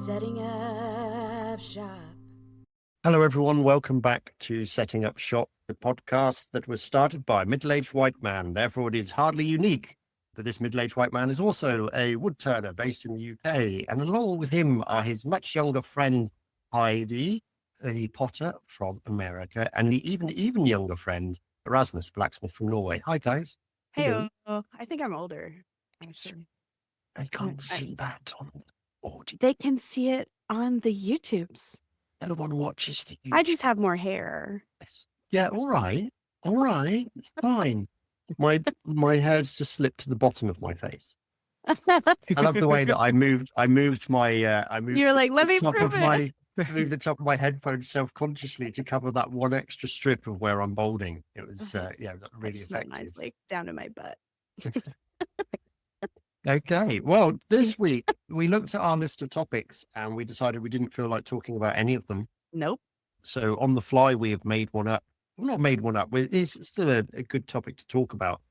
Setting up shop. Hello, everyone. Welcome back to Setting Up Shop, the podcast that was started by a middle-aged white man. Therefore, it is hardly unique that this middle-aged white man is also a woodturner based in the UK. And along with him are his much younger friend, Heidi, the potter from America, and the even younger friend, Rasmus, blacksmith from Norway. Hi, guys. Hey, I think I'm older, actually. I can't see that on the audio. They can see it on the YouTubes. No one watches the YouTube. I just have more hair. Yeah, all right. It's fine. My hair's just slipped to the bottom of my face. I love the way that I moved my You're like, let me prove it. Moved the top of my headphones self-consciously to cover that one extra strip of where I'm balding. It was really effective. Nicely down to my butt. Okay, well, this week we looked at our list of topics and we decided we didn't feel like talking about any of them. Nope. So on the fly, we have made one up. Well, not made one up. It's still a good topic to talk about.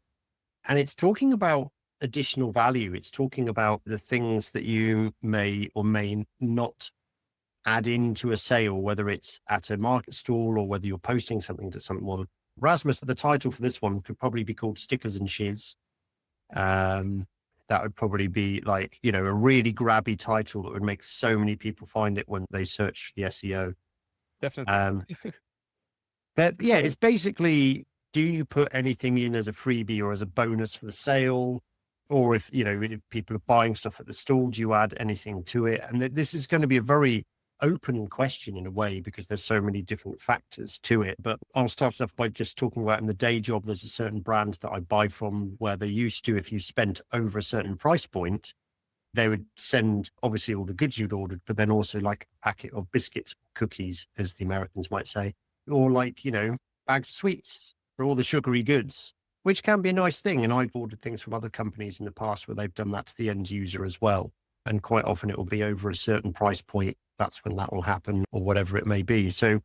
And it's talking about additional value. It's talking about the things that you may or may not add into a sale, whether it's at a market stall or whether you're posting something to someone. Rasmus, the title for this one could probably be called Stickers and Shiz. That would probably be like, a really grabby title that would make so many people find it when they search the SEO. Definitely. But yeah, it's basically, do you put anything in as a freebie or as a bonus for the sale? Or if people are buying stuff at the stall, do you add anything to it? And this is going to be a very open question in a way, because there's so many different factors to it. But I'll start off by just talking about in the day job, there's a certain brand that I buy from where they used to, if you spent over a certain price point, they would send obviously all the goods you'd ordered, but then also like a packet of biscuits, cookies, as the Americans might say, or like, bags of sweets for all the sugary goods, which can be a nice thing. And I've ordered things from other companies in the past where they've done that to the end user as well. And quite often it will be over a certain price point. That's when that will happen, or whatever it may be. So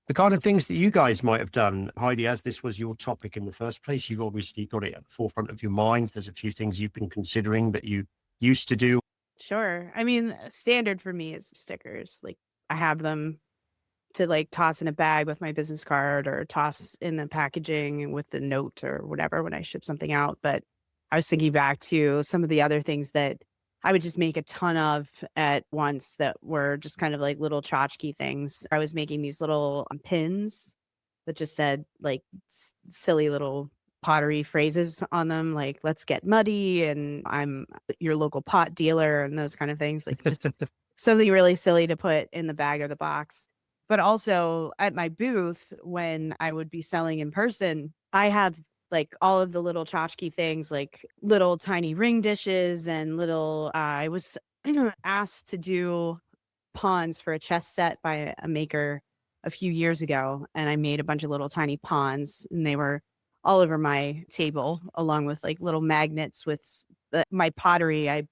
the kind of things that you guys might have done, Heidi, as this was your topic in the first place, you've obviously got it at the forefront of your mind. There's a few things you've been considering that you used to do. Sure. I mean, standard for me is stickers. Like, I have them to like toss in a bag with my business card or toss in the packaging with the note or whatever when I ship something out. But I was thinking back to some of the other things that I would just make a ton of at once that were just kind of like little tchotchke things. I was making these little pins that just said like silly little pottery phrases on them, like "let's get muddy" and "I'm your local pot dealer" and those kind of things. Like just something really silly to put in the bag or the box. But also at my booth, when I would be selling in person, I have like all of the little tchotchke things, like little tiny ring dishes and little, I was asked to do pawns for a chess set by a maker a few years ago. And I made a bunch of little tiny pawns and they were all over my table, along with like little magnets with my pottery. I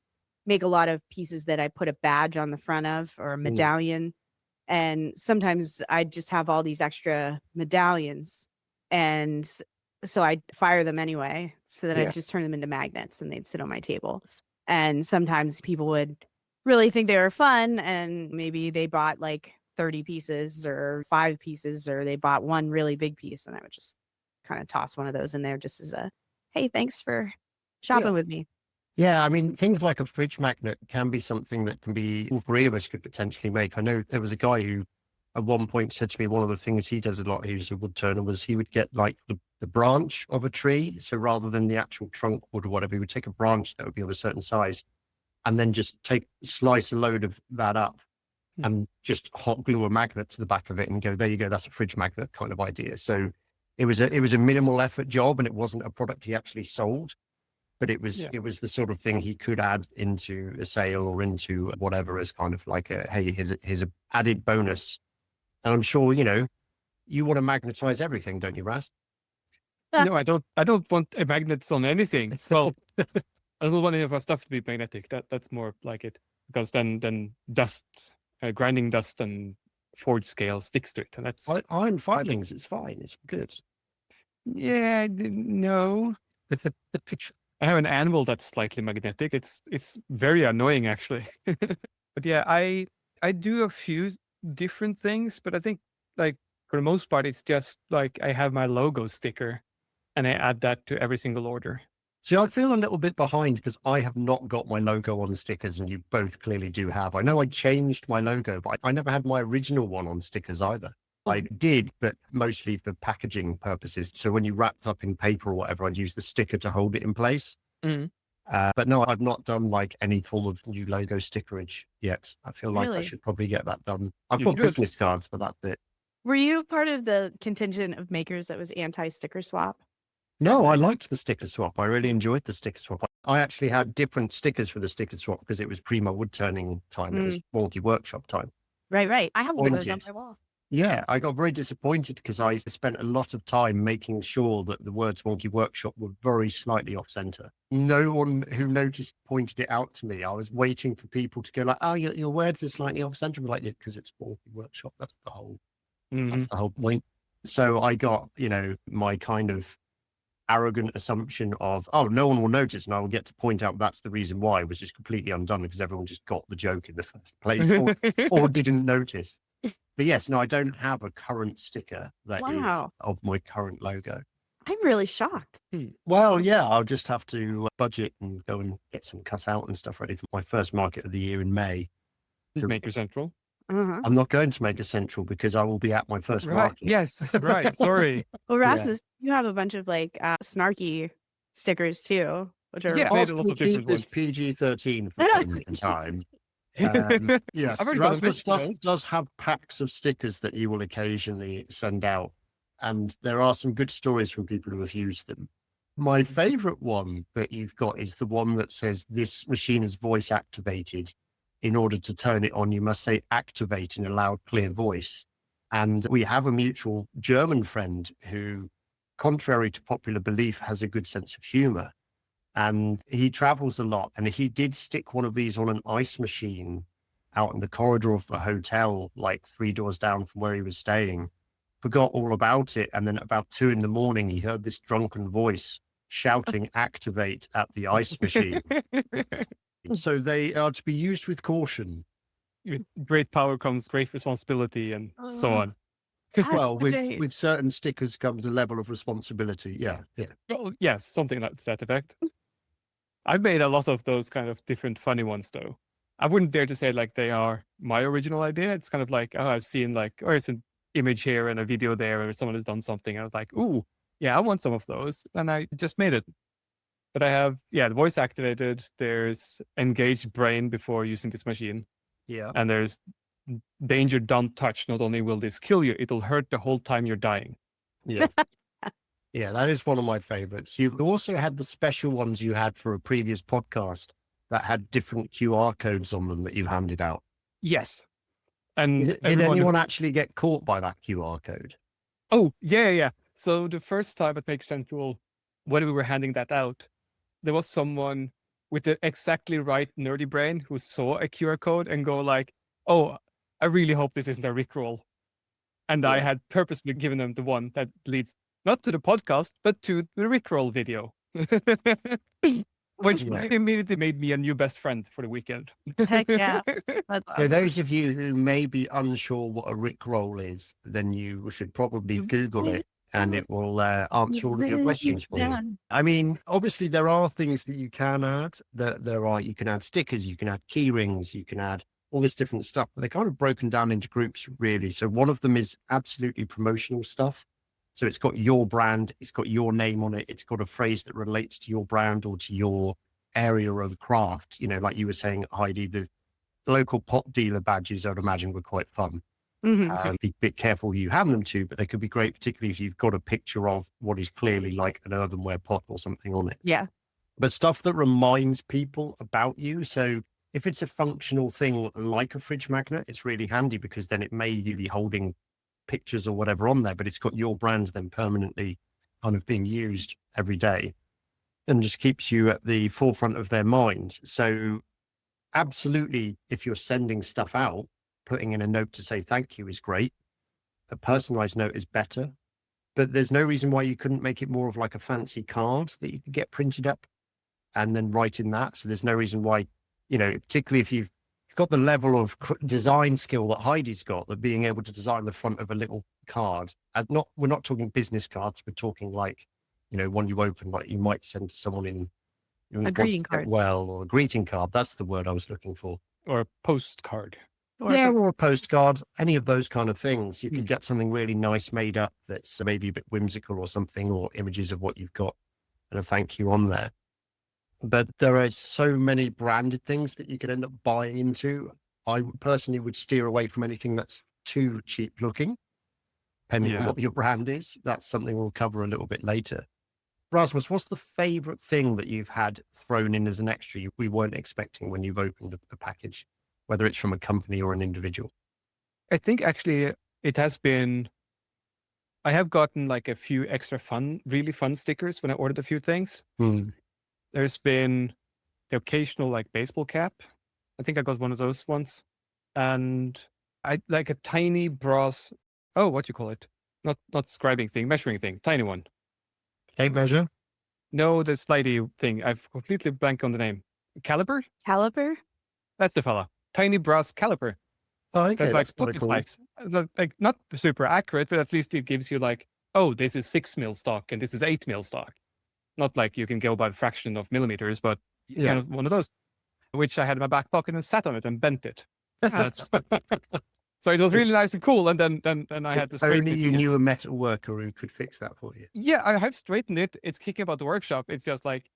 make a lot of pieces that I put a badge on the front of or a medallion. And sometimes I just have all these extra medallions. And so I'd fire them anyway, so that I'd just turn them into magnets and they'd sit on my table. And sometimes people would really think they were fun and maybe they bought like 30 pieces or 5 pieces, or they bought one really big piece. And I would just kind of toss one of those in there just as a, hey, thanks for shopping with me. Yeah, I mean, things like a fridge magnet can be something that can be, all three of us could potentially make. I know there was a guy who at one point said to me, one of the things he does a lot, he was a wood turner, was he would get like the branch of a tree. So rather than the actual trunk wood or whatever, he would take a branch that would be of a certain size and then just slice a load of that up and just hot glue a magnet to the back of it and go, there you go, that's a fridge magnet kind of idea. So it was a minimal effort job, and it wasn't a product he actually sold, but it was the sort of thing he could add into a sale or into whatever as kind of like here's a added bonus. And I'm sure, you want to magnetize everything, don't you, Raz? No, I don't want magnets on anything. Well, I don't want any of our stuff to be magnetic. That's more like it, because then dust, grinding dust and forge scale sticks to it, and that's iron filings. It's fine. It's good. Yeah, no. The picture. I have an anvil that's slightly magnetic. It's very annoying actually. But yeah, I I do a few different things, but I think like for the most part, it's just like I have my logo sticker and I add that to every single order. See, I feel a little bit behind because I have not got my logo on stickers, and you both clearly do have. I know I changed my logo, but I never had my original one on stickers either. I did, but mostly for packaging purposes. So when you wrapped up in paper or whatever, I'd use the sticker to hold it in place. Mm. But no, I've not done like any form of new logo stickerage yet. I feel like I Really? should probably get that done. I've You got should. business cards for that bit. Were you part of the contingent of makers that was anti-sticker swap? No, I liked the sticker swap. I really enjoyed the sticker swap. I actually had different stickers for the sticker swap because it was Prima wood turning time. It was wonky workshop time. Right. I have one of those on Pointed. my wall. Yeah, I got very disappointed because I spent a lot of time making sure that the words Wonky Workshop were very slightly off center. No one who noticed pointed it out to me. I was waiting for people to go like, "Oh, your words are slightly off center." I'm like, "Yeah, because it's Wonky Workshop. That's the whole point." So I got, my kind of arrogant assumption of, oh, no one will notice and I will get to point out that's the reason why, was just completely undone because everyone just got the joke in the first place or didn't notice. But yes, no, I don't have a current sticker that is of my current logo. I'm really shocked. Well, yeah, I'll just have to budget and go and get some cut out and stuff ready for my first market of the year in May. Maker Central. I'm not going to make a central because I will be at my first market. Yes, right. Sorry. Well, Rasmus, you have a bunch of like snarky stickers too, which are Yeah, Ask made a me lot to of keep different this ones. PG-13 for the moment in time. Yes, I've already got a Rasmus picture, does have packs of stickers that he will occasionally send out. And there are some good stories from people who have used them. My favorite one that you've got is the one that says, "This machine is voice activated. In order to turn it on, you must say activate in a loud, clear voice." And we have a mutual German friend who, contrary to popular belief, has a good sense of humor. And he travels a lot. And he did stick one of these on an ice machine out in the corridor of the hotel, like 3 doors down from where he was staying. Forgot all about it. And then about 2 a.m, he heard this drunken voice shouting activate at the ice machine. So they are to be used with caution. With great power comes great responsibility and so on. Well, with certain stickers comes a level of responsibility. Yeah. Well, yes, something like to that effect. I've made a lot of those kind of different funny ones though. I wouldn't dare to say like they are my original idea. It's kind of like, oh, I've seen like, or it's an image here and a video there where someone has done something. I was like, ooh, yeah, I want some of those. And I just made it. But I have, the voice activated. There's engaged brain before using this machine. Yeah. And there's danger, don't touch. Not only will this kill you, it'll hurt the whole time you're dying. Yeah. Yeah, that is one of my favorites. You also had the special ones you had for a previous podcast that had different QR codes on them that you handed out. Yes. And Did anyone actually get caught by that QR code? Oh, yeah. So the first time at Maker Central, when we were handing that out, there was someone with the exactly right nerdy brain who saw a QR code and go like, oh, I really hope this isn't a Rickroll. And I had purposely given them the one that leads not to the podcast, but to the Rickroll video. Which immediately made me a new best friend for the weekend. Heck yeah. That's awesome. For those of you who may be unsure what a Rickroll is, then you should probably Google it and it will answer all of your questions for you. I mean, obviously there are things that you can add. You can add stickers, you can add key rings, you can add all this different stuff, but they're kind of broken down into groups really. So one of them is absolutely promotional stuff. So it's got your brand, it's got your name on it, it's got a phrase that relates to your brand or to your area of craft. Like you were saying, Heidi, the local pot dealer badges, I'd imagine, were quite fun. Be a bit careful who you hand them to, but they could be great, particularly if you've got a picture of what is clearly like an earthenware pot or something on it. Yeah. But stuff that reminds people about you. So if it's a functional thing like a fridge magnet, it's really handy because then it may be holding pictures or whatever on there, but it's got your brand then permanently kind of being used every day and just keeps you at the forefront of their mind. So absolutely, if you're sending stuff out, putting in a note to say thank you is great. A personalized note is better, but there's no reason why you couldn't make it more of like a fancy card that you could get printed up and then write in that. So there's no reason why, particularly if got the level of design skill that Heidi's got, that being able to design the front of a little card, and we're not talking business cards, we're talking like, one you open, like you might send to someone in A greeting card. well, or a greeting card. That's the word I was looking for. Or a postcard. Or a postcard, any of those kind of things. You can get something really nice made up that's maybe a bit whimsical or something, or images of what you've got and a thank you on there. But there are so many branded things that you could end up buying into. I personally would steer away from anything that's too cheap looking, depending on what your brand is. That's something we'll cover a little bit later. Rasmus, what's the favorite thing that you've had thrown in as an extra we weren't expecting when you've opened a package, whether it's from a company or an individual? I think actually it has been, I have gotten like a few extra really fun stickers when I ordered a few things. There's been the occasional like baseball cap. I think I got one of those once. And I like a tiny brass, what you call it? Not scribing thing, measuring thing, tiny one. Tape measure? No, the slidey thing. I've completely blanked on the name. Caliper? Caliper? That's the fella. Tiny brass caliper. Oh, okay. That's That's like cool. nice. Like not super accurate, but at least it gives you like, this is 6 mil stock and this is 8 mil stock. Not like you can go by a fraction of millimeters, but kind of one of those, which I had in my back pocket and sat on it and bent it. So it was really nice and cool. And then I had to straighten Only it. you knew a metal worker who could fix that for you. Yeah, I have straightened it. It's kicking about the workshop. It's just like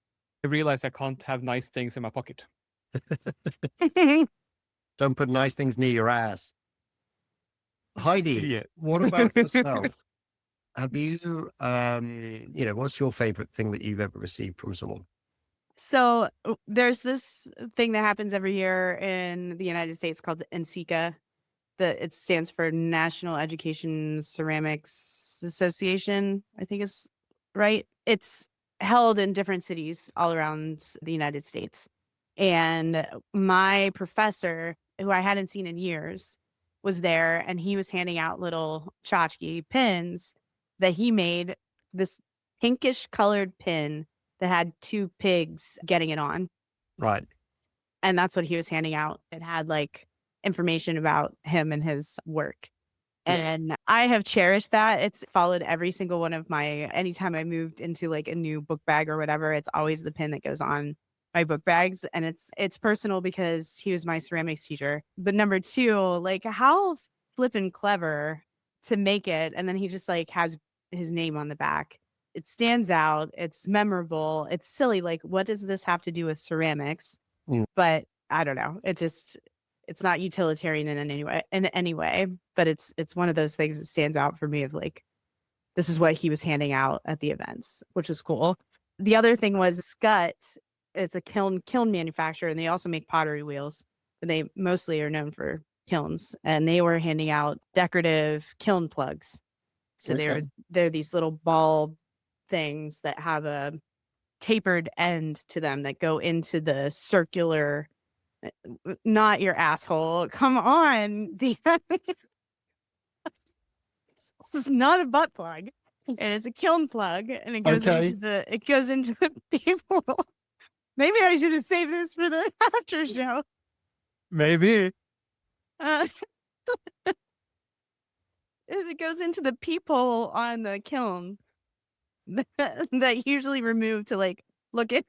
I realized I can't have nice things in my pocket. Don't put nice things near your ass. Heidi, what about yourself? Have you, what's your favorite thing that you've ever received from someone? So there's this thing that happens every year in the United States called the NCECA. It stands for National Education Ceramics Association, I think is right. It's held in different cities all around the United States. And my professor, who I hadn't seen in years, was there, and he was handing out little tchotchke pins that he made, this pinkish colored pin that had 2 pigs getting it on. Right. And that's what he was handing out. It had like information about him and his work. And I have cherished that. It's followed every single one of anytime I moved into like a new book bag or whatever, it's always the pin that goes on my book bags. And it's personal because he was my ceramics teacher. But number 2, like how flippin' clever to make it. And then he just like has his name on the back. It stands out. It's memorable. It's silly. Like, what does this have to do with ceramics? But I don't know. It's not utilitarian in any way, but it's one of those things that stands out for me of like, this is what he was handing out at the events, which was cool. The other thing was Scut. It's a kiln manufacturer, and they also make pottery wheels, but they mostly are known for kilns, and they were handing out decorative kiln plugs. So they're these little ball things that have a tapered end to them that go into the circular, not your asshole. Come on. This is not a butt plug. It is a kiln plug, and it goes into the people. Maybe I should have saved this for the after show. Maybe. It goes into the peephole on the kiln that usually remove to like look at.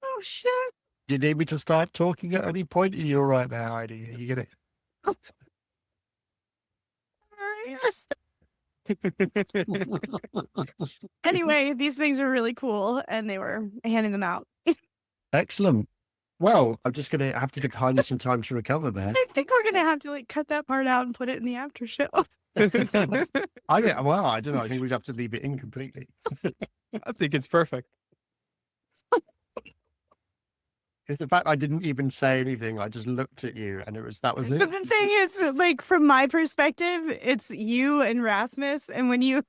Oh shit! Do you need me to start talking at any point? You're right now, Heidi. You get it? Anyway, these things are really cool, and they were handing them out. Excellent. Well, I'm just going to have to give Heidi some time to recover there. I think we're going to have to like cut that part out and put it in the after show. I don't know. I think we'd have to leave it in completely. I think it's perfect. It's the fact I didn't even say anything. I just looked at you, and that was it. But the thing is, like from my perspective, it's you and Rasmus, and when you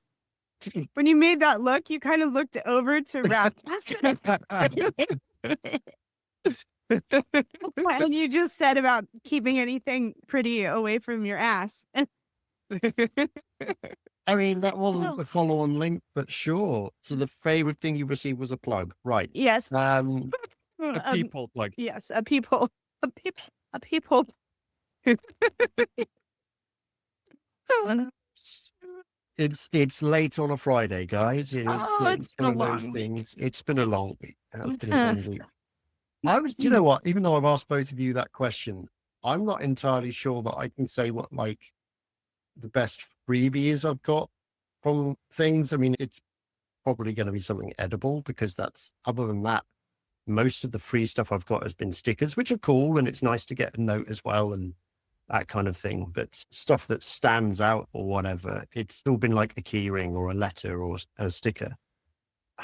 made that look, you kind of looked over to Rasmus. And you just said about keeping anything pretty away from your ass. I mean, that wasn't the follow-on link, but sure. So the favorite thing you received was a plug, right? Yes. A people plug. Yes, a people. A people. It's late on a Friday, guys. It's been one a of those long things. It's been a long week. It's been a long week. Do you know what? Even though I've asked both of you that question, I'm not entirely sure that I can say what like the best freebie is I've got from things. I mean, it's probably going to be something edible because that's, other than that, most of the free stuff I've got has been stickers, which are cool. And it's nice to get a note as well and that kind of thing. But stuff that stands out or whatever, it's still been like a key ring or a letter or a sticker.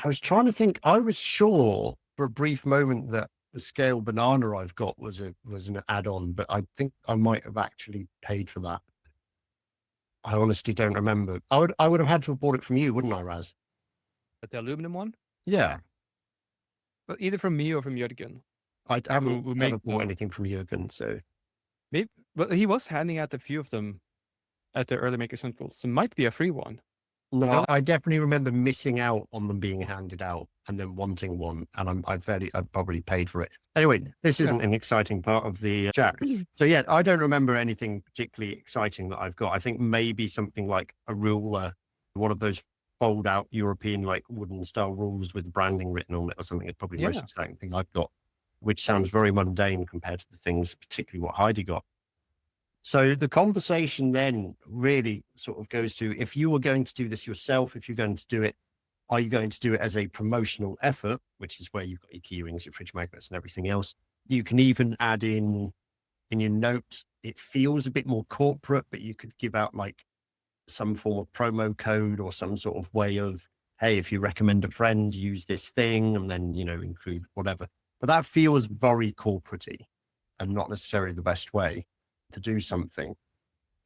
I was trying to think, I was sure for a brief moment that the scale banana I've got was an add-on, but I think I might have actually paid for that. I honestly don't remember. I would have had to have bought it from you, wouldn't I, Raz? The aluminum one? Yeah. But either from me or from Jürgen. I haven't Who ever make bought them. anything from Jürgen, so. Maybe, but he was handing out a few of them at the early maker centrals. So it might be a free one. No, I definitely remember missing out on them being handed out and then wanting one, and I probably paid for it. Anyway, this isn't an exciting part of the chat. So yeah, I don't remember anything particularly exciting that I've got. I think maybe something like a ruler, one of those fold-out European like wooden style rulers with branding written on it or something. It's probably the most exciting thing I've got, which sounds very mundane compared to the things, particularly what Heidi got. So the conversation then really sort of goes to, if you were going to do this yourself, if you're going to do it, are you going to do it as a promotional effort, which is where you've got your key rings, your fridge magnets and everything else. You can even add in your notes. It feels a bit more corporate, but you could give out like some form of promo code or some sort of way of, hey, if you recommend a friend, use this thing and then, include whatever. But that feels very corporate-y and not necessarily the best way to do something.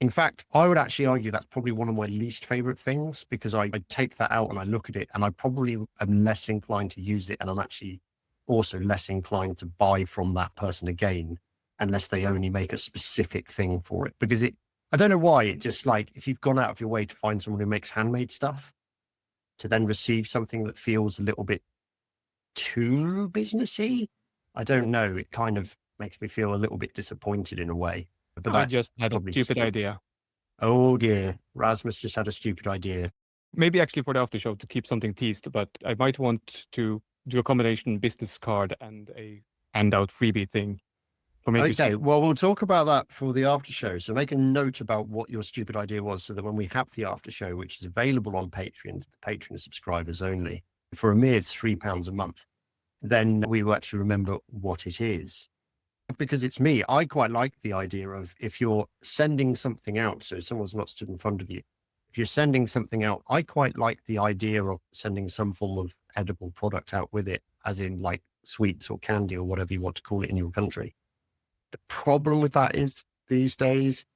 In fact, I would actually argue that's probably one of my least favorite things because I take that out and I look at it and I probably am less inclined to use it. And I'm actually also less inclined to buy from that person again, unless they only make a specific thing for it. Because I don't know why, it just like, if you've gone out of your way to find someone who makes handmade stuff, to then receive something that feels a little bit too businessy, I don't know. It kind of makes me feel a little bit disappointed in a way. But I just had a stupid idea. Oh dear, Rasmus just had a stupid idea. Maybe actually for the after show to keep something teased, but I might want to do a combination business card and a handout freebie thing. Okay, well, we'll talk about that for the after show. So make a note about what your stupid idea was so that when we have the after show, which is available on Patreon, the Patreon subscribers only, for a mere £3 a month, then we will actually remember what it is. Because it's me, I quite like the idea of if you're sending something out, so someone's not stood in front of you, if you're sending something out, I quite like the idea of sending some form of edible product out with it, as in like sweets or candy or whatever you want to call it in your country. The problem with that is these days,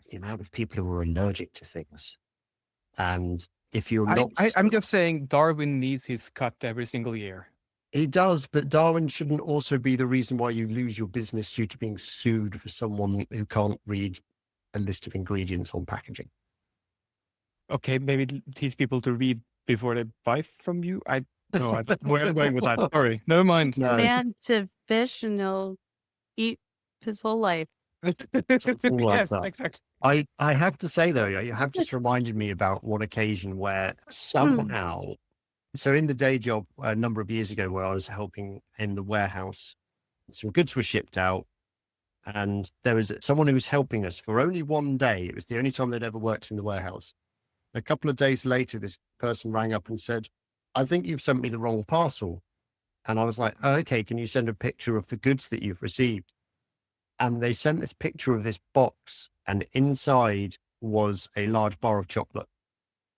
the amount of people who are allergic to things. And if you're not... I'm just saying Darwin needs his cut every single year. He does, but Darwin shouldn't also be the reason why you lose your business due to being sued for someone who can't read a list of ingredients on packaging. Okay, maybe teach people to read before they buy from you. Where am I going with that? Sorry, never mind. No. Man to fish and he'll eat his whole life. Something like Yes, that. exactly. I have to say, though, you have just reminded me about one occasion where somehow... So in the day job a number of years ago where I was helping in the warehouse, some goods were shipped out and there was someone who was helping us for only one day. It was the only time they'd ever worked in the warehouse. A couple of days later, this person rang up and said, I think you've sent me the wrong parcel. And I was like, oh, okay, can you send a picture of the goods that you've received? And they sent this picture of this box and inside was a large bar of chocolate.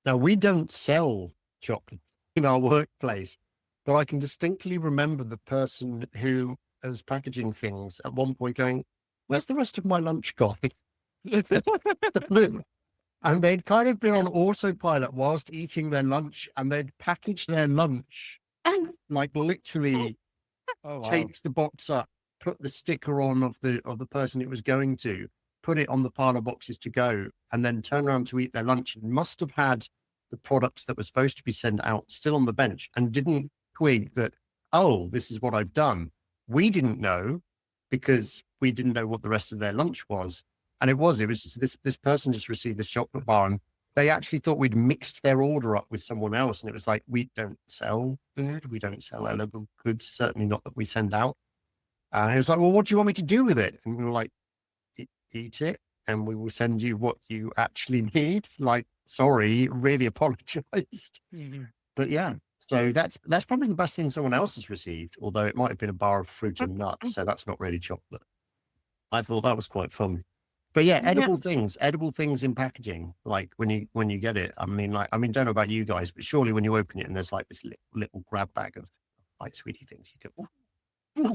Now, we don't sell chocolate in our workplace, but I can distinctly remember the person who was packaging things at one point going, where's the rest of my lunch gone? And they'd kind of been on autopilot whilst eating their lunch and they'd packaged their lunch, like literally taped the box up, put the sticker on of the person it was going to, put it on the pile of boxes to go, and then turn around to eat their lunch and must have had the products that were supposed to be sent out still on the bench and didn't twig that, oh, this is what I've done. We didn't know because we didn't know what the rest of their lunch was. And it was this person just received this chocolate bar and they actually thought we'd mixed their order up with someone else. And it was like, we don't sell food. We don't sell edible goods, certainly not that we send out. And it was like, well, what do you want me to do with it? And we were like, eat it and we will send you what you actually need. Like, sorry, really apologized. But yeah, so that's probably the best thing someone else has received, although it might have been a bar of fruit and nuts. So that's not really chocolate. I thought that was quite fun. But yeah, edible things in packaging, like when you get it, I mean, don't know about you guys, but surely when you open it and there's like this little grab bag of like sweetie things, you go, oh.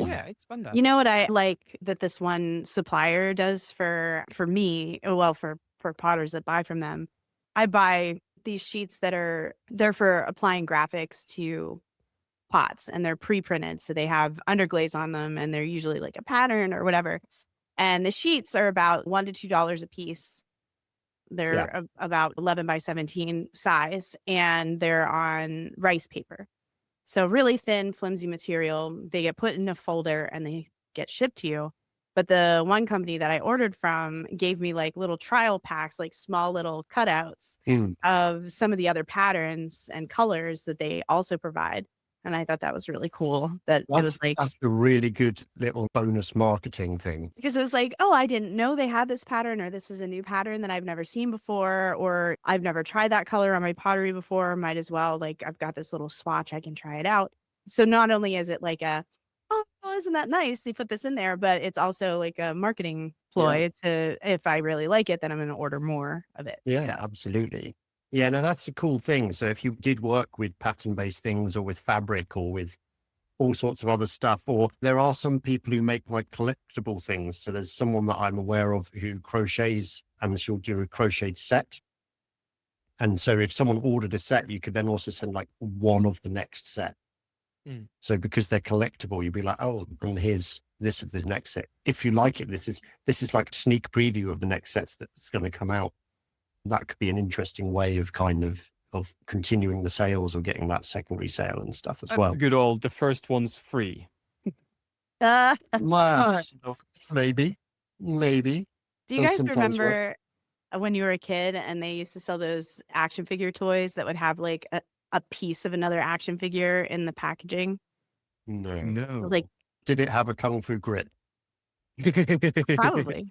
Yeah, it's fun. You know what I like that this one supplier does for me, well, for potters that buy from them, I buy these sheets they're for applying graphics to pots and they're pre-printed. So they have underglaze on them and they're usually like a pattern or whatever. And the sheets are about $1 to $2 a piece. They're about 11 by 17 size and they're on rice paper. So really thin, flimsy material. They get put in a folder and they get shipped to you. But the one company that I ordered from gave me like little trial packs, like small little cutouts of some of the other patterns and colors that they also provide. And I thought that was really cool. It was like, that's a really good little bonus marketing thing. Because it was like, oh, I didn't know they had this pattern, or this is a new pattern that I've never seen before, or I've never tried that color on my pottery before. Might as well, like, I've got this little swatch, I can try it out. So not only is it like oh, isn't that nice? They put this in there, but it's also like a marketing ploy to, if I really like it, then I'm going to order more of it. Yeah, so. Absolutely. Yeah, no, that's a cool thing. So if you did work with pattern-based things or with fabric or with all sorts of other stuff, or there are some people who make like collectible things. So there's someone that I'm aware of who crochets and she'll do a crocheted set. And so if someone ordered a set, you could then also send like one of the next set. So because they're collectible, you'd be like, oh, and here's this of the next set. If you like it, this is like a sneak preview of the next sets that's going to come out. That could be an interesting way of kind of continuing the sales or getting that secondary sale and stuff as well. Good old, the first one's free. Well, maybe. Do you guys remember when you were a kid and they used to sell those action figure toys that would have like a piece of another action figure in the packaging? No. Like, did it have a kung fu grit? Probably.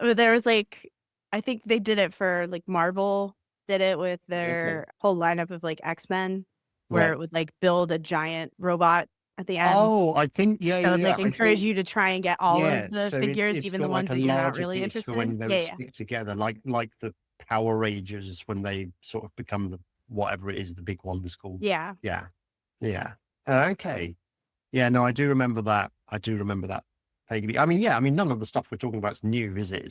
There was like, I think they did it for like Marvel did it with their whole lineup of like X-Men, where it would like build a giant robot at the end. Oh, I think, So it would like encourage you to try and get all of the figures, even the ones that you're not really interested in. When they stick together, like the Power Rangers, when they sort of become the whatever it is, the big one's called. Yeah. Okay. Yeah, no, I do remember that. I mean, none of the stuff we're talking about is new, is it?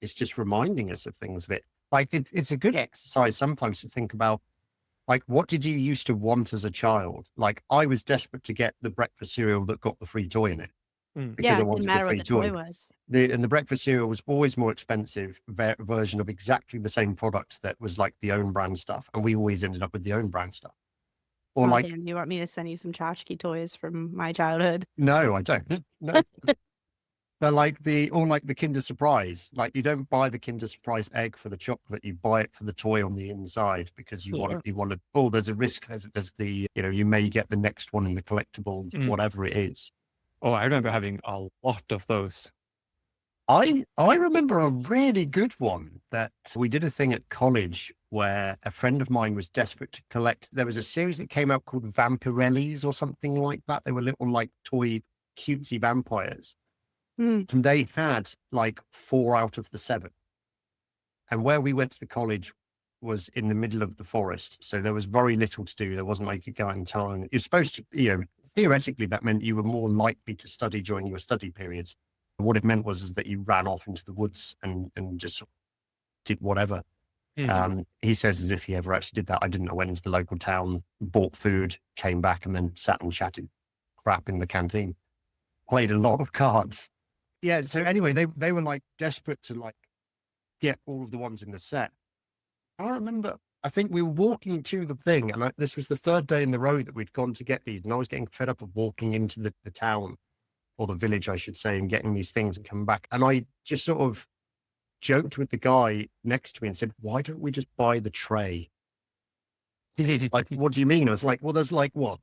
It's just reminding us of things a bit. Like it's a good exercise sometimes to think about, like, what did you used to want as a child? Like, I was desperate to get the breakfast cereal that got the free toy in it. Because I wanted didn't matter the free what the toy was. And the breakfast cereal was always more expensive version of exactly the same product that was like the own brand stuff. And we always ended up with the own brand stuff. Or damn, you want me to send you some tchotchke toys from my childhood? No, I don't. No. They're like the Kinder Surprise. Like, you don't buy the Kinder Surprise egg for the chocolate, you buy it for the toy on the inside because you want to, there's a risk. There's the, you may get the next one in the collectible, whatever it is. Oh, I remember having a lot of those. I remember a really good one that we did a thing at college where a friend of mine was desperate to collect. There was a series that came out called Vampirellis or something like that. They were little like toy cutesy vampires. And they had like 4 out of the 7. And where we went to the college was in the middle of the forest. So there was very little to do. There wasn't like you go out in town. You're supposed to, theoretically, that meant you were more likely to study during your study periods. What it meant was that you ran off into the woods and just did whatever. He says as if he ever actually did that. I didn't know. Went into the local town, bought food, came back, and then sat and chatted crap in the canteen. Played a lot of cards. Yeah. So anyway, they were like desperate to like get all of the ones in the set. I remember I think we were walking to the thing, and this was the third day in the row that we'd gone to get these, and I was getting fed up of walking into the town, or the village, I should say, and getting these things and coming back. And I just sort of joked with the guy next to me and said, why don't we just buy the tray? Like, what do you mean? I was like, well, there's like, what,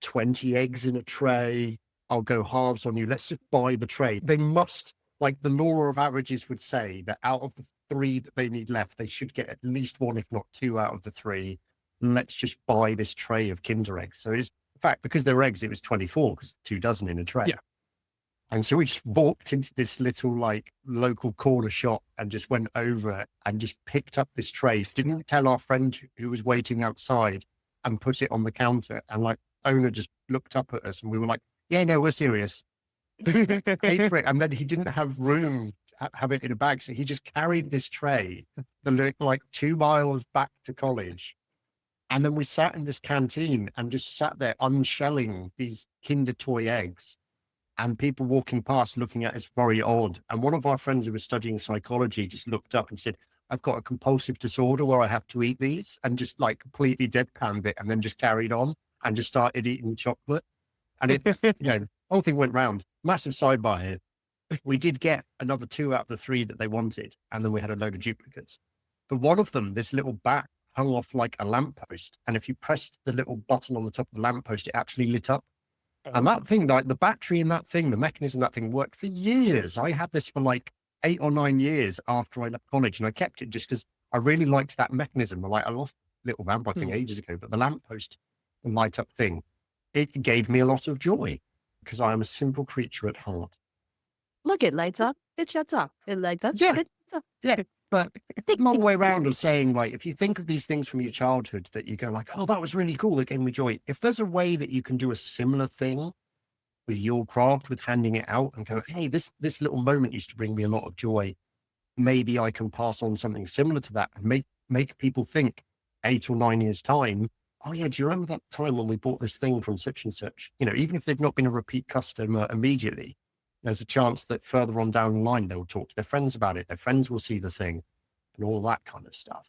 20 eggs in a tray? I'll go halves on you. Let's just buy the tray. They must, like the law of averages would say that out of the 3 that they need left, they should get at least 1, if not 2 out of the 3. Let's just buy this tray of Kinder eggs. So it's, in fact, because they were eggs, it was 24 because 2 dozen in a tray. Yeah. And so we just walked into this little like local corner shop and just went over and just picked up this tray. Didn't tell our friend who was waiting outside, and put it on the counter. And like owner just looked up at us and we were like, yeah, no, we're serious. Paid for it. And then he didn't have room to have it in a bag. So he just carried this tray like 2 miles back to college. And then we sat in this canteen and just sat there unshelling these Kinder toy eggs. And people walking past looking at us very odd. And one of our friends who was studying psychology just looked up and said, I've got a compulsive disorder where I have to eat these, and just like completely deadpanned it and then just carried on and just started eating chocolate. And it, the whole thing went round. Massive sidebar here. We did get another 2 out of the 3 that they wanted. And then we had a load of duplicates. But one of them, this little bat, hung off like a lamppost. And if you pressed the little button on the top of the lamppost, it actually lit up. And that thing, like the battery in that thing, the mechanism of that thing worked for years. I had this for like 8 or 9 years after I left college, and I kept it just because I really liked that mechanism. I lost little lamp, I think, ages ago, but the lamppost, the light up thing, it gave me a lot of joy because I am a simple creature at heart. Look, it lights up, it shuts off. It lights up, Yeah. it shuts off. Yeah. But long way around of saying, like, if you think of these things from your childhood that you go like, oh, that was really cool, it gave me joy. If there's a way that you can do a similar thing with your craft, with handing it out and go, hey, this little moment used to bring me a lot of joy. Maybe I can pass on something similar to that and make people think 8 or 9 years time, oh yeah, do you remember that time when we bought this thing from such and such? Even if they've not been a repeat customer immediately, there's a chance that further on down the line, they'll talk to their friends about it. Their friends will see the thing and all that kind of stuff.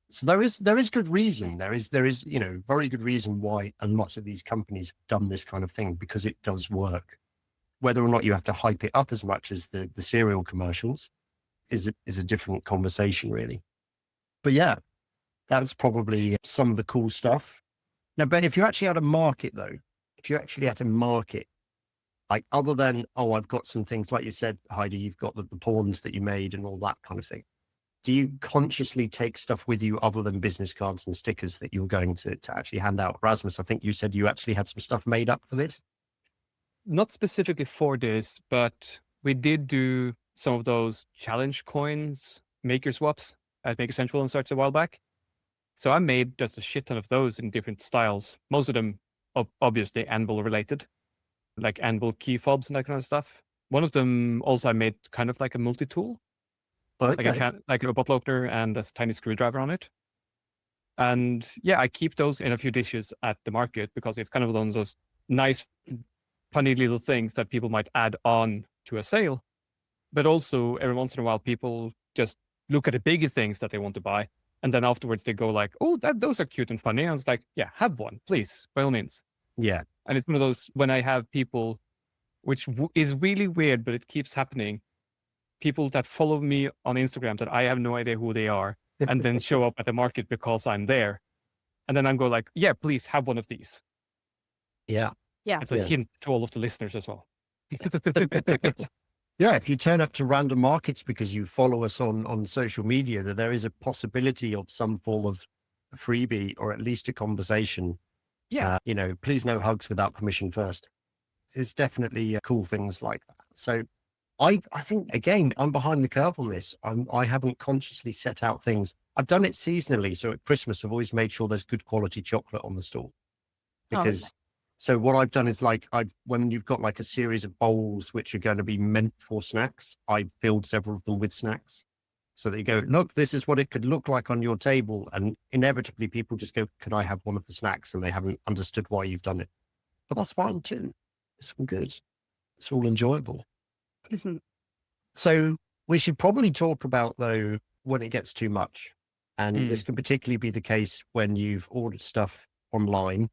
So there is good reason. There is, very good reason why a lot of these companies have done this kind of thing, because it does work. Whether or not you have to hype it up as much as the cereal commercials is a different conversation, really. But yeah, that's probably some of the cool stuff. Now, Ben, if you actually had a market though, like other than, oh, I've got some things, like you said, Heidi, you've got the pawns that you made and all that kind of thing. Do you consciously take stuff with you other than business cards and stickers that you're going to actually hand out? Rasmus, I think you said you actually had some stuff made up for this. Not specifically for this, but we did do some of those challenge coins, maker swaps at Maker Central and such a while back. So I made just a shit ton of those in different styles. Most of them obviously Anvil related, like Anvil key fobs and that kind of stuff. One of them also I made kind of like a multi-tool. Okay. Like a bottle opener and a tiny screwdriver on it. And yeah, I keep those in a few dishes at the market because it's kind of one of those nice, funny little things that people might add on to a sale. But also every once in a while, people just look at the bigger things that they want to buy. And then afterwards they go like, oh, those are cute and funny. And it's like, yeah, have one, please, by all means. Yeah. And it's one of those, when I have people, which is really weird, but it keeps happening. People that follow me on Instagram that I have no idea who they are, and then show up at the market because I'm there. And then I'm going like, yeah, please have one of these. Yeah. Yeah. It's a hint to all of the listeners as well. Yeah, if you turn up to random markets because you follow us on social media, that there is a possibility of some form of a freebie or at least a conversation. Yeah. Please no hugs without permission first. It's definitely cool things like that. So I think, again, I'm behind the curve on this. I haven't consciously set out things. I've done it seasonally. So at Christmas, I've always made sure there's good quality chocolate on the stall. Because, so what I've done is when you've got like a series of bowls, which are going to be meant for snacks, I've filled several of them with snacks. So that you go, look, this is what it could look like on your table. And inevitably people just go, could I have one of the snacks? And they haven't understood why you've done it. But that's fine too. It's all good. It's all enjoyable. So we should probably talk about, though, when it gets too much. And this can particularly be the case when you've ordered stuff online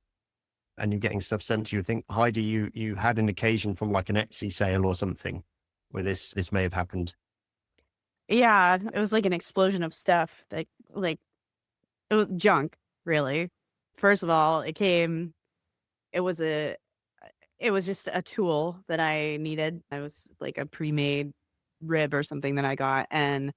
and you're getting stuff sent to you. I think, Heidi, you had an occasion from like an Etsy sale or something where this may have happened. Yeah, it was like an explosion of stuff. Like it was junk, really. First of all, it was just a tool that I needed. It was like a pre-made rib or something that I got, and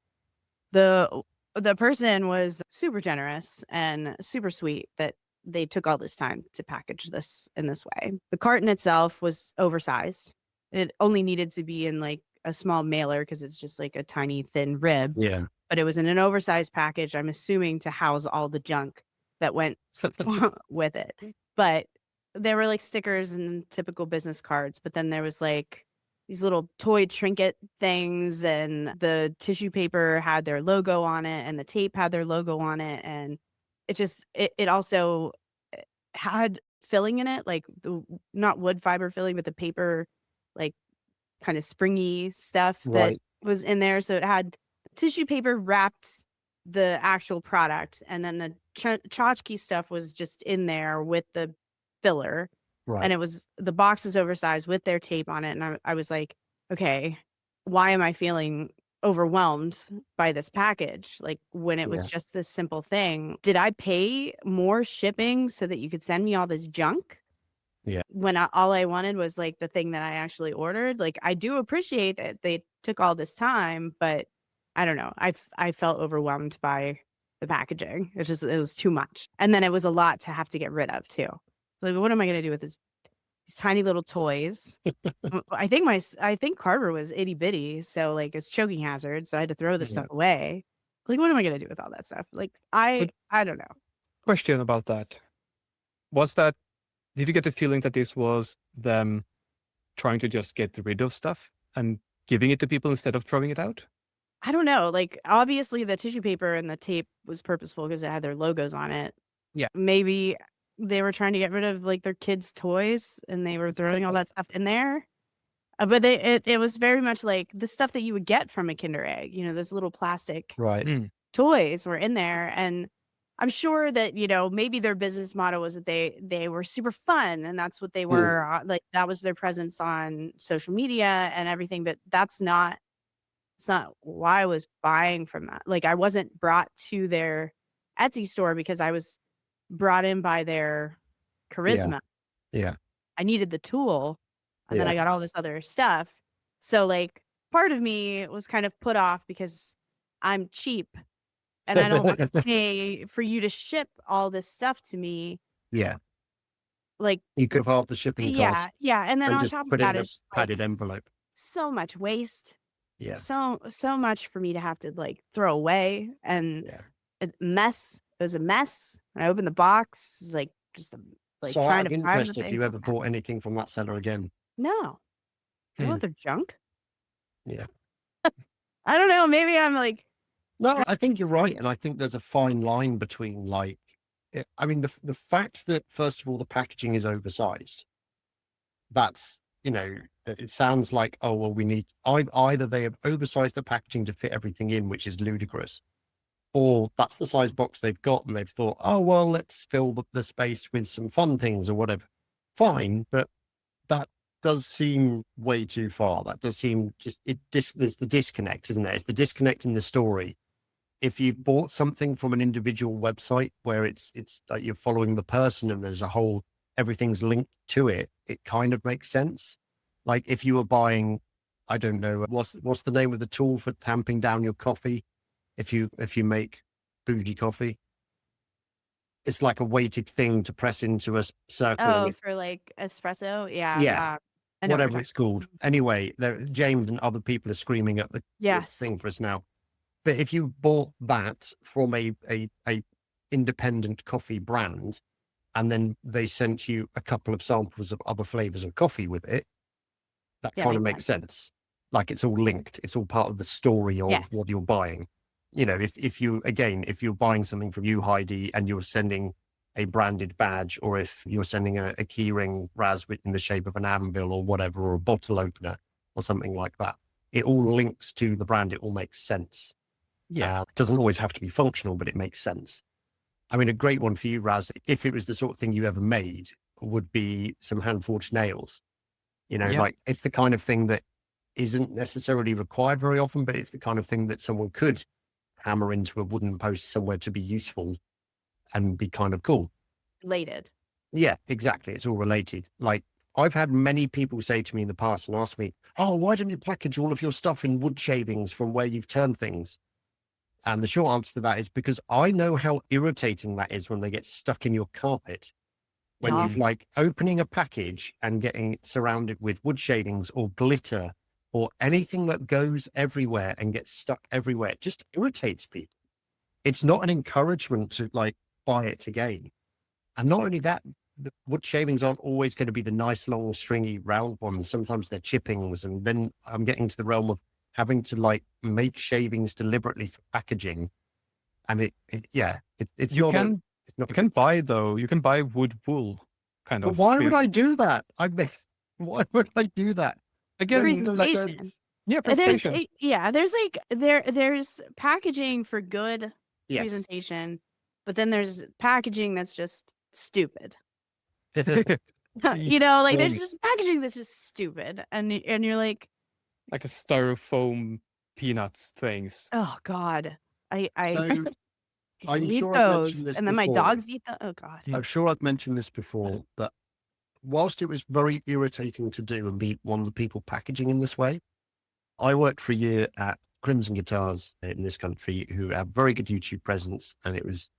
the person was super generous and super sweet that they took all this time to package this in this way. The carton itself was oversized. It only needed to be in like a small mailer because it's just like a tiny thin rib. Yeah. But it was in an oversized package, I'm assuming, to house all the junk that went with it. But there were like stickers and typical business cards, but then there was like these little toy trinket things, and the tissue paper had their logo on it, and the tape had their logo on it, and it also had filling in it, like not wood fiber filling, but the paper, like kind of springy stuff that was in there. So it had tissue paper wrapped the actual product, and then the tchotchke stuff was just in there with the filler. And it was, the box is oversized with their tape on it. And I was like, okay, why am I feeling overwhelmed by this package? Like, when it was just this simple thing, did I pay more shipping so that you could send me all this junk? Yeah. When all I wanted was like the thing that I actually ordered. Like, I do appreciate that they took all this time, but I don't know. I felt overwhelmed by the packaging. It was too much. And then it was a lot to have to get rid of too. Like, what am I going to do with these tiny little toys? I think Carver was itty bitty, so like it's choking hazard. So I had to throw this stuff away. Like, what am I going to do with all that stuff? Like, I don't know. Question about that. Did you get the feeling that this was them trying to just get rid of stuff and giving it to people instead of throwing it out? I don't know. Like, obviously the tissue paper and the tape was purposeful because it had their logos on it. Yeah. Maybe they were trying to get rid of like their kids' toys and they were throwing all that stuff in there. But it was very much like the stuff that you would get from a Kinder Egg, those little plastic toys were in there. And I'm sure that, maybe their business motto was that they were super fun, and that's what they were, like, that was their presence on social media and everything. But it's not why I was buying from that. Like, I wasn't brought to their Etsy store because I was brought in by their charisma. Yeah. I needed the tool, and then I got all this other stuff. So like, part of me was kind of put off because I'm cheap and I don't want to pay for you to ship all this stuff to me. Yeah. Like, you could have halved the shipping cost. Yeah. And then on just top of put that it in is a padded envelope. so much waste. Yeah. So much for me to have to like throw away, and a mess. It was a mess. When I opened the box, it's like just like so trying out to of find interest, if you ever bought anything from that seller again? No. I want their junk. Yeah. I don't know. Maybe I'm like, no, I think you're right. And I think there's a fine line between like, I mean, the fact that, first of all, the packaging is oversized, that's, it sounds like, oh, well, we need, either they have oversized the packaging to fit everything in, which is ludicrous, or that's the size box they've got and they've thought, oh, well, let's fill the space with some fun things or whatever. Fine, but that does seem way too far. That does seem there's the disconnect, isn't there? It's the disconnect in the story. If you've bought something from an individual website where it's like you're following the person and there's everything's linked to it, it kind of makes sense. Like if you were buying, I don't know, what's the name of the tool for tamping down your coffee? If you make bougie coffee, it's like a weighted thing to press into a circle. Oh, for like espresso. Yeah. Yeah. Whatever it's called. Anyway, James and other people are screaming at the thing for us now. But if you bought that from a independent coffee brand, and then they sent you a couple of samples of other flavors of coffee with it, that kind of makes sense. Like it's all linked. It's all part of the story of what you're buying. If you're buying something from you, Heidi, and you're sending a branded badge, or if you're sending a keyring Raz in the shape of an anvil or whatever, or a bottle opener or something like that, it all links to the brand. It all makes sense. It doesn't always have to be functional, but it makes sense. I mean, a great one for you, Raz, if it was the sort of thing you ever made, would be some hand-forged nails. Like it's the kind of thing that isn't necessarily required very often, but it's the kind of thing that someone could hammer into a wooden post somewhere to be useful and be kind of cool. Related. Yeah, exactly. It's all related. Like I've had many people say to me in the past and ask me, oh, why don't you package all of your stuff in wood shavings from where you've turned things? And the short answer to that is because I know how irritating that is when they get stuck in your carpet. When you've like opening a package and getting surrounded with wood shavings or glitter or anything that goes everywhere and gets stuck everywhere, it just irritates people. It's not an encouragement to like buy it again. And not only that, the wood shavings aren't always going to be the nice, long, stringy, round ones. Sometimes they're chippings. And then I'm getting to the realm of having to like make shavings deliberately for packaging. And it's You not. you can buy wood wool kind But of. why would I do that? Why would I do that? Again, Presentation. presentation. There's packaging for good Yes. presentation, but then there's packaging that's just stupid. There's just packaging that's just stupid, and you're like a styrofoam peanuts things. oh god, I I'm eat sure I've mentioned those, this and then my before. dogs eat them. Oh god. I'm sure I've mentioned this before, that whilst it was very irritating to do and be one of the people packaging in this way, I worked for a year at Crimson Guitars in this country, who have very good YouTube presence, and it was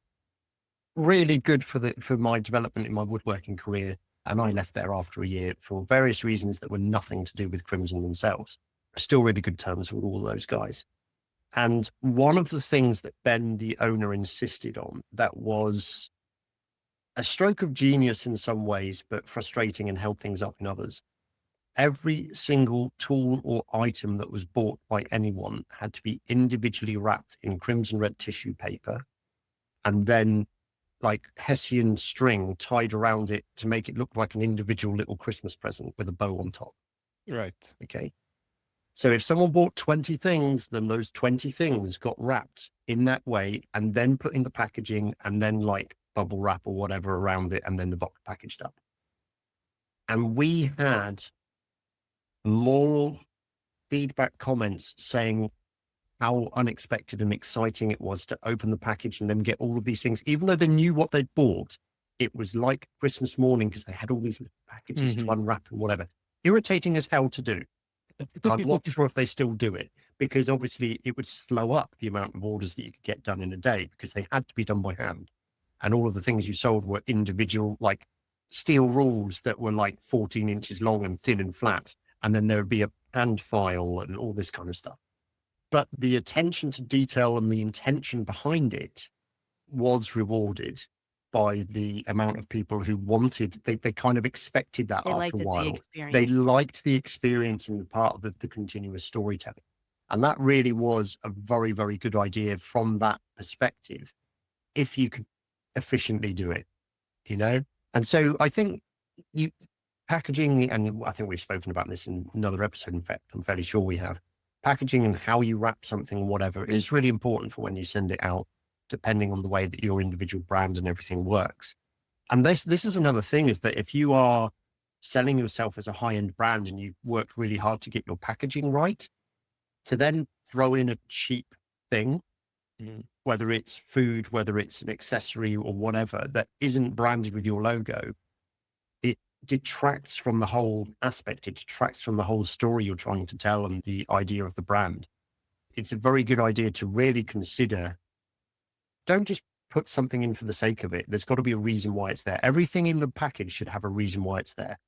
really good for my development in my woodworking career. And I left there after a year for various reasons that were nothing to do with Crimson themselves. Still really good terms with all those guys. And one of the things that Ben, the owner, insisted on that was a stroke of genius in some ways, but frustrating and held things up in others. Every single tool or item that was bought by anyone had to be individually wrapped in crimson red tissue paper and then like Hessian string tied around it to make it look like an individual little Christmas present with a bow on top. Right. Okay. So if someone bought 20 things, then those 20 things got wrapped in that way and then put in the packaging and then like bubble wrap or whatever around it and then the box packaged up. And we had more feedback comments saying how unexpected and exciting it was to open the package and then get all of these things. Even though they knew what they'd bought, it was like Christmas morning because they had all these packages to unwrap and whatever. Irritating as hell to do. I'm not sure if they still do it, because obviously it would slow up the amount of orders that you could get done in a day because they had to be done by hand. And all of the things you sold were individual, like steel rules that were like 14 inches long and thin and flat. And then there would be a hand file and all this kind of stuff. But the attention to detail and the intention behind it was rewarded by the amount of people who wanted, they kind of expected that after a while. They liked the experience and the part of the continuous storytelling. And that really was a very, very good idea from that perspective, if you could efficiently do it, you know? And so I think packaging, and I think we've spoken about this in another episode, in fact, I'm fairly sure we have, packaging and how you wrap something or whatever is really important for when you send it out, depending on the way that your individual brand and everything works. And this is another thing, is that if you are selling yourself as a high-end brand and you've worked really hard to get your packaging right, to then throw in a cheap thing, whether it's food, whether it's an accessory or whatever, that isn't branded with your logo, it detracts from the whole aspect. It detracts from the whole story you're trying to tell and the idea of the brand. It's a very good idea to really consider, don't just put something in for the sake of it. There's got to be a reason why it's there. Everything in the package should have a reason why it's there.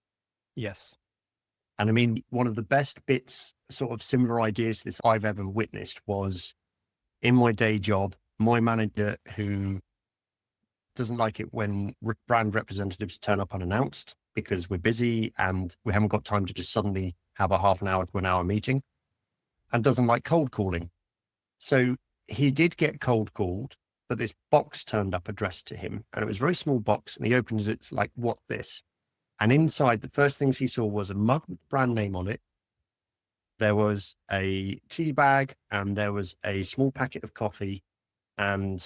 Yes. And I mean, one of the best bits, sort of similar ideas to this I've ever witnessed, was in my day job, my manager, who doesn't like it when brand representatives turn up unannounced because we're busy and we haven't got time to just suddenly have a half an hour to an hour meeting, and doesn't like cold calling. So he did get cold called, but this box turned up addressed to him, and it was a very small box, and he opens it, it's like, what this? And inside, the first things he saw was a mug with the brand name on it, there was a tea bag, and there was a small packet of coffee. And